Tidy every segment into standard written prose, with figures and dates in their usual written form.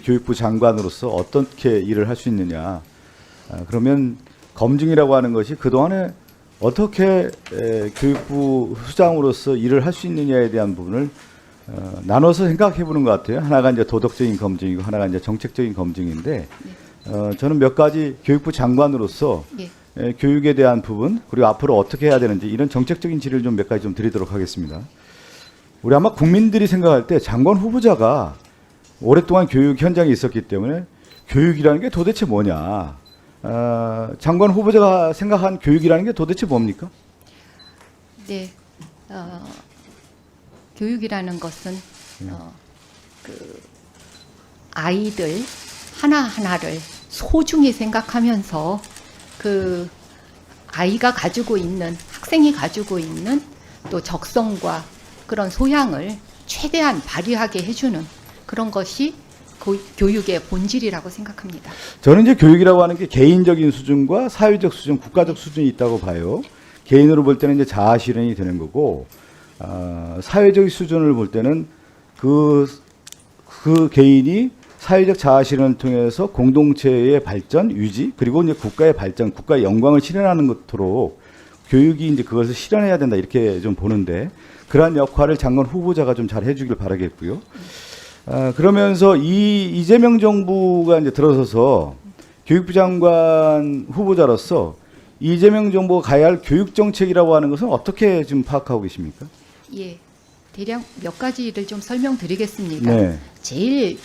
교육부 장관으로서 어떻게 일을 할 수 있느냐. 그러면 검증이라고 하는 것이 그동안에 어떻게 교육부 수장으로서 일을 할 수 있느냐에 대한 부분을 나눠서 생각해 보는 것 같아요. 하나가 이제 도덕적인 검증이고 하나가 이제 정책적인 검증인데 저는 몇 가지 교육부 장관으로서 교육에 대한 부분 그리고 앞으로 어떻게 해야 되는지 이런 정책적인 질의를 좀 몇 가지 좀 드리도록 하겠습니다. 우리 아마 국민들이 생각할 때 장관 후보자가 오랫동안 교육 현장에 있었기 때문에 교육이라는 게 도대체 뭐냐. 장관 후보자가 생각한 교육이라는 게 도대체 뭡니까? 네, 교육이라는 것은 그 아이들 하나하나를 소중히 생각하면서 그 아이가 가지고 있는 학생이 가지고 있는 또 적성과 그런 소양을 최대한 발휘하게 해주는 그런 것이 교육의 본질이라고 생각합니다. 저는 이제 교육이라고 하는 게 개인적인 수준과 사회적 수준, 국가적 수준이 있다고 봐요. 개인으로 볼 때는 이제 자아 실현이 되는 거고, 사회적 수준을 볼 때는 그 개인이 사회적 자아 실현을 통해서 공동체의 발전, 유지, 그리고 이제 국가의 발전, 국가의 영광을 실현하는 것도록 교육이 이제 그것을 실현해야 된다 이렇게 좀 보는데 그러한 역할을 장관 후보자가 좀 잘 해주길 바라겠고요. 그러면서 이재명 정부가 이제 들어서서 교육부 장관 후보자로서 이재명 정부가 가야 할 교육 정책이라고 하는 것은 어떻게 지금 파악하고 계십니까? 예, 대략 몇 가지를 좀 설명드리겠습니다. 네. 제일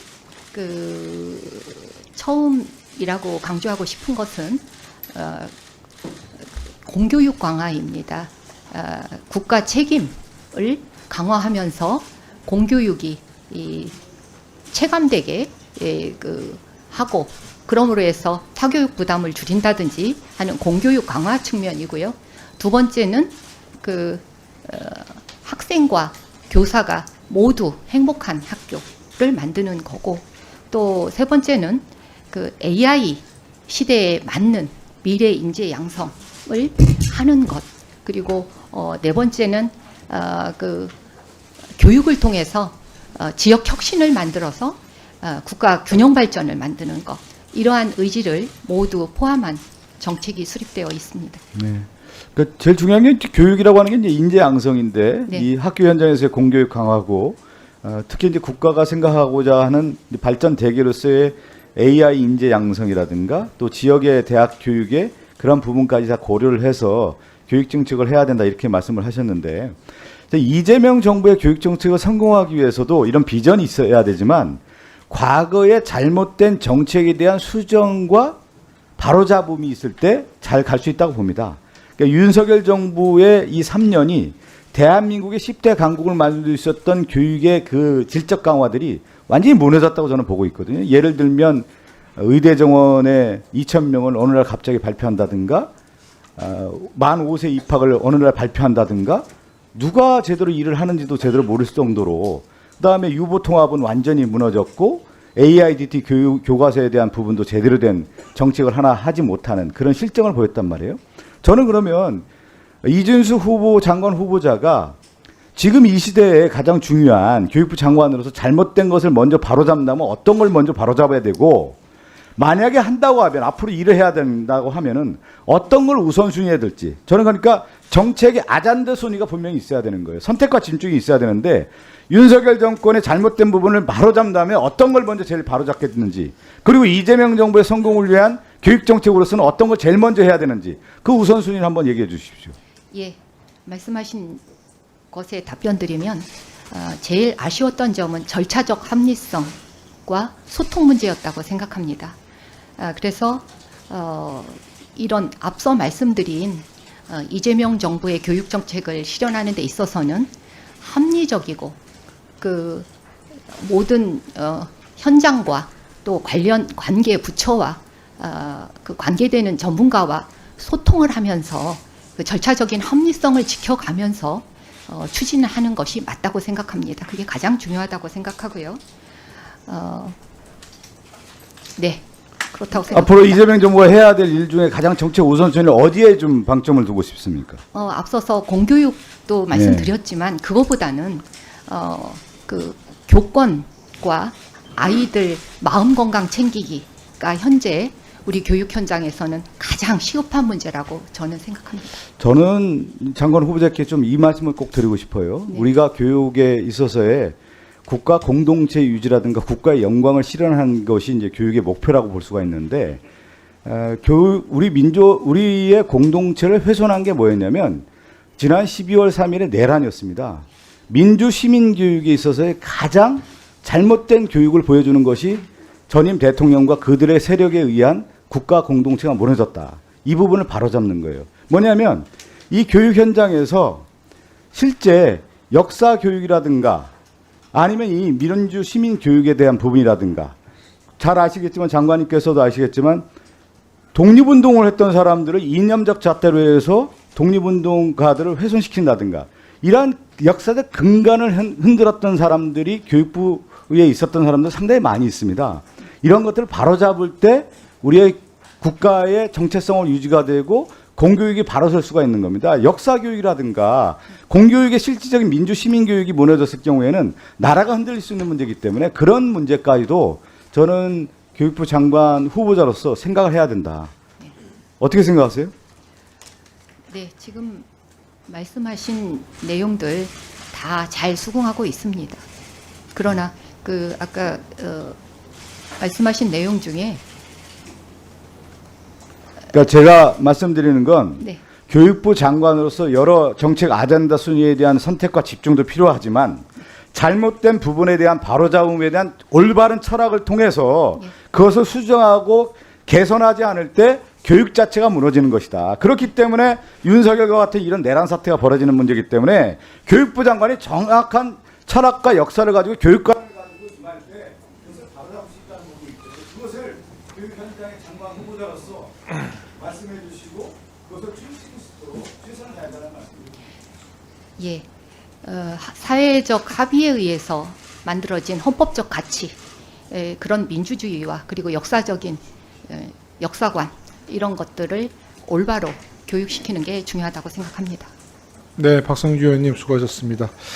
처음이라고 강조하고 싶은 것은 공교육 강화입니다. 국가 책임을 강화하면서 공교육이 체감되게 하고 그러므로 해서 사교육 부담을 줄인다든지 하는 공교육 강화 측면이고요. 두 번째는 학생과 교사가 모두 행복한 학교를 만드는 거고 또 세 번째는 AI 시대에 맞는 미래 인재 양성을 하는 것 그리고 네 번째는 교육을 통해서 지역 혁신을 만들어서 국가 균형 발전을 만드는 것 이러한 의지를 모두 포함한 정책이 수립되어 있습니다. 네. 그러니까 제일 중요한 게 교육이라고 하는 게 이제 인재 양성인데 네. 이 학교 현장에서의 공교육 강화고 특히 이제 국가가 생각하고자 하는 발전 대계로서의 AI 인재 양성이라든가 또 지역의 대학 교육의 그런 부분까지 다 고려를 해서 교육 정책을 해야 된다 이렇게 말씀을 하셨는데 이재명 정부의 교육 정책을 성공하기 위해서도 이런 비전이 있어야 되지만 과거의 잘못된 정책에 대한 수정과 바로잡음이 있을 때 잘 갈 수 있다고 봅니다. 그러니까 윤석열 정부의 이 3년이 대한민국의 10대 강국을 만들 수 있었던 교육의 그 질적 강화들이 완전히 무너졌다고 저는 보고 있거든요. 예를 들면 의대 정원에 2,000명을 어느 날 갑자기 발표한다든가 만 5세 입학을 어느 날 발표한다든가 누가 제대로 일을 하는지도 제대로 모를 정도로 그다음에 유보통합은 완전히 무너졌고 AIDT 교과서에 대한 부분도 제대로 된 정책을 하나 하지 못하는 그런 실정을 보였단 말이에요. 저는 그러면 이준수 후보 장관 후보자가 지금 이 시대에 가장 중요한 교육부 장관으로서 잘못된 것을 먼저 바로잡는다면 어떤 걸 먼저 바로잡아야 되고 만약에 한다고 하면 앞으로 일을 해야 된다고 하면은 어떤 걸 우선순위해야 될지 저는 그러니까 정책의 아잔드 순위가 분명히 있어야 되는 거예요. 선택과 집중이 있어야 되는데 윤석열 정권의 잘못된 부분을 바로잡는다면 어떤 걸 먼저 제일 바로잡겠는지 그리고 이재명 정부의 성공을 위한 교육 정책으로서는 어떤 걸 제일 먼저 해야 되는지 그 우선순위를 한번 얘기해 주십시오. 예, 말씀하신 것에 답변드리면 제일 아쉬웠던 점은 절차적 합리성과 소통 문제였다고 생각합니다. 그래서 이런 앞서 말씀드린 이재명 정부의 교육 정책을 실현하는 데 있어서는 합리적이고 그 모든 현장과 또 관계 부처와 그 관계되는 전문가와 소통을 하면서 그 절차적인 합리성을 지켜가면서 추진을 하는 것이 맞다고 생각합니다. 그게 가장 중요하다고 생각하고요. 네, 그렇다고 생각합니다. 앞으로 이재명 정부가 해야 될 일 중에 가장 정책 우선순위를 어디에 좀 방점을 두고 싶습니까? 앞서서 공교육도 말씀드렸지만 그거보다는 그 교권과 아이들 마음 건강 챙기기가 현재 우리 교육 현장에서는 가장 시급한 문제라고 저는 생각합니다. 저는 장관 후보자께 좀 이 말씀을 꼭 드리고 싶어요. 네. 우리가 교육에 있어서의 국가 공동체 유지라든가 국가의 영광을 실현하는 것이 이제 교육의 목표라고 볼 수가 있는데, 교육 우리의 공동체를 훼손한 게 뭐였냐면 지난 12월 3일에 내란이었습니다. 민주 시민 교육에 있어서의 가장 잘못된 교육을 보여주는 것이 전임 대통령과 그들의 세력에 의한 국가 공동체가 무너졌다. 이 부분을 바로잡는 거예요. 뭐냐면 이 교육 현장에서 실제 역사 교육이라든가 아니면 이 민주 시민 교육에 대한 부분이라든가, 잘 아시겠지만 장관님께서도 아시겠지만 독립운동을 했던 사람들을 이념적 잣대로 해서 독립운동가들을 훼손시킨다든가, 이러한 역사적 근간을 흔들었던 사람들이 교육부에 있었던 사람들 상당히 많이 있습니다. 이런 것들을 바로잡을 때 우리의 국가의 정체성을 유지가 되고 공교육이 바로 설 수가 있는 겁니다. 역사교육이라든가 공교육의 실질적인 민주 시민교육이 무너졌을 경우에는 나라가 흔들릴 수 있는 문제이기 때문에 그런 문제까지도 저는 교육부 장관 후보자로서 생각을 해야 된다. 어떻게 생각하세요? 네, 지금 말씀하신 내용들 다 잘 수긍하고 있습니다. 그러나 그 아까 말씀하신 내용 중에 그러니까 제가 말씀드리는 건 네, 교육부 장관으로서 여러 정책 아젠다 순위에 대한 선택과 집중도 필요하지만 잘못된 부분에 대한 바로잡음에 대한 올바른 철학을 통해서 그것을 수정하고 개선하지 않을 때 교육 자체가 무너지는 것이다. 그렇기 때문에 윤석열과 같은 이런 내란 사태가 벌어지는 문제이기 때문에 교육부 장관이 정확한 철학과 역사를 가지고 교육관을 가지고 임할 때 그것을 바로잡을 수 있다는 부분이 있죠. 그것을 교육 현장의 장관 후보자로서 말씀해 주시고 그것을 추진시킬 수 있도록 최선을 다하자는 말씀입니다. 예, 사회적 합의에 의해서 만들어진 헌법적 가치, 그런 민주주의와 그리고 역사적인 역사관 이런 것들을 올바로 교육시키는 게 중요하다고 생각합니다. 네, 박성주 의원님 수고하셨습니다.